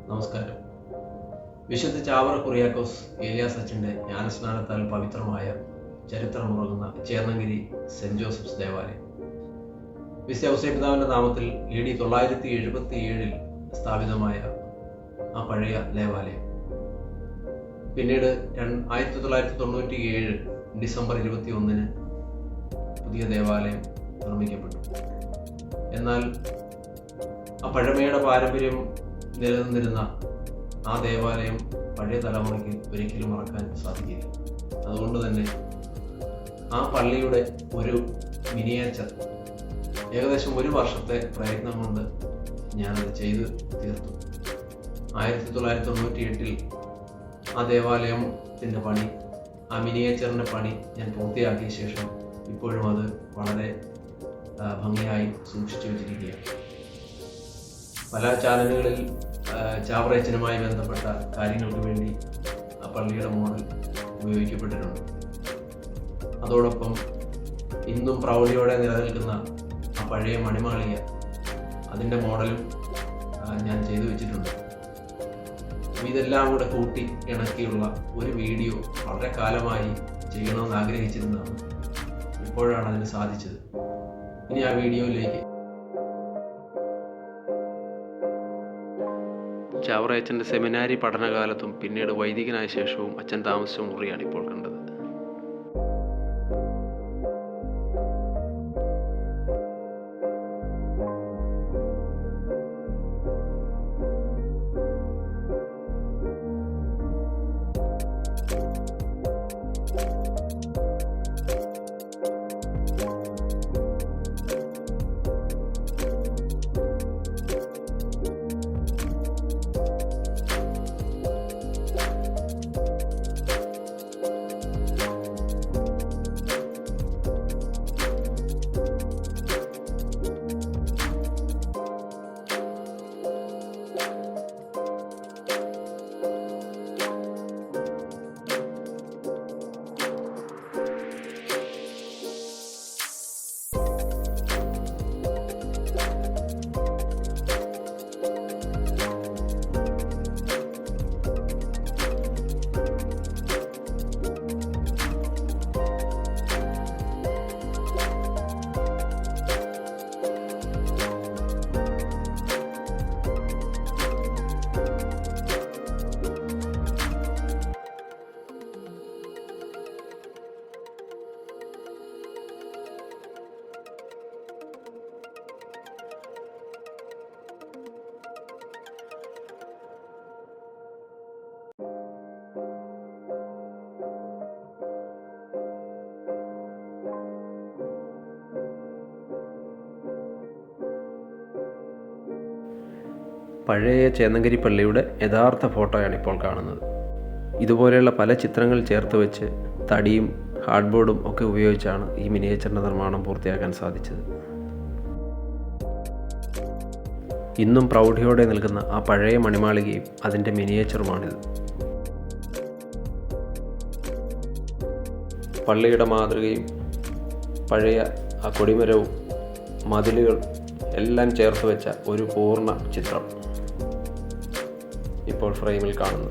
നമസ്കാരം. വിശുദ്ധ ചാവറ കുറിയാക്കോസ് ഏലിയാസ് അച്ഛൻ്റെ ജ്ഞാനസ്നാനത്താൽ പവിത്രമായ ചരിത്രമുറങ്ങുന്ന ചേർന്നങ്കിരി സെൻറ് ജോസഫ്സ് ദേവാലയം വിശുദ്ധ ഔസേപ്പിതാവിൻ്റെ നാമത്തിൽ AD 977 സ്ഥാപിതമായ ആ പഴയ ദേവാലയം പിന്നീട് 1997 ഡിസംബർ 21 പുതിയ ദേവാലയം നിർമ്മിക്കപ്പെട്ടു. എന്നാൽ ആ പഴമയുടെ പാരമ്പര്യം നിലനിന്നിരുന്ന ആ ദേവാലയം പഴയ തലമുറയ്ക്ക് ഒരിക്കലും മറക്കാൻ സാധിക്കില്ല. അതുകൊണ്ട് തന്നെ ആ പള്ളിയുടെ ഒരു മിനിയേച്ചർ ഏകദേശം 1 വർഷത്തെ പ്രയത്നം കൊണ്ട് ഞാനത് ചെയ്ത് തീർത്തു. 1998 ആ ദേവാലയത്തിൻ്റെ പണി, ആ മിനിയേച്ചറിൻ്റെ പണി ഞാൻ പൂർത്തിയാക്കിയ ശേഷം ഇപ്പോഴും അത് വളരെ ഭംഗിയായി സൂക്ഷിച്ചു വെച്ചിരിക്കുകയാണ്. പല ചാനലുകളിൽ ചാവറയച്ചനുമായി ബന്ധപ്പെട്ട കാര്യങ്ങൾക്ക് വേണ്ടി ആ പള്ളിയുടെ മോഡൽ ഉപയോഗിക്കപ്പെട്ടിട്ടുണ്ട്. അതോടൊപ്പം ഇന്നും പ്രൗഢിയോടെ നിലനിൽക്കുന്ന ആ പഴയ മണിമാളിക, അതിൻ്റെ മോഡലും ഞാൻ ചെയ്തു വെച്ചിട്ടുണ്ട്. ഇതെല്ലാം കൂടെ കൂട്ടി ഇണക്കിയുള്ള ഒരു വീഡിയോ വളരെ കാലമായി ചെയ്യണമെന്ന് ആഗ്രഹിച്ചിരുന്നതാണ്. ഇപ്പോഴാണ് അതിന് സാധിച്ചത്. ഇനി ആ വീഡിയോയിലേക്ക്. ചാവറയച്ചൻ്റെ സെമിനാരി പഠനകാലത്തും പിന്നീട് വൈദികനായ ശേഷവും അച്ഛൻ താമസിച്ച മുറിയാണ് ഇപ്പോൾ കണ്ടത്. പഴയ ചേന്നങ്കരി പള്ളിയുടെ യഥാർത്ഥ ഫോട്ടോയാണ് ഇപ്പോൾ കാണുന്നത്. ഇതുപോലെയുള്ള പല ചിത്രങ്ങൾ ചേർത്ത് വെച്ച് തടിയും ഹാർഡ് ബോർഡും ഒക്കെ ഉപയോഗിച്ചാണ് ഈ മിനിയേച്ചറിൻ്റെ നിർമ്മാണം പൂർത്തിയാക്കാൻ സാധിച്ചത്. ഇന്നും പ്രൗഢിയോടെ നിൽക്കുന്ന ആ പഴയ മണിമാളികയും അതിൻ്റെ മിനിയേച്ചറുമാണിത്. പള്ളിയുടെ മാതൃകയും പഴയ ആ കൊടിമരവും മതിലുകൾ എല്ലാം ചേർത്ത് വെച്ച ഒരു പൂർണ്ണ ചിത്രം ഇപ്പോൾ ഫ്രെയിമിൽ കാണുന്നു.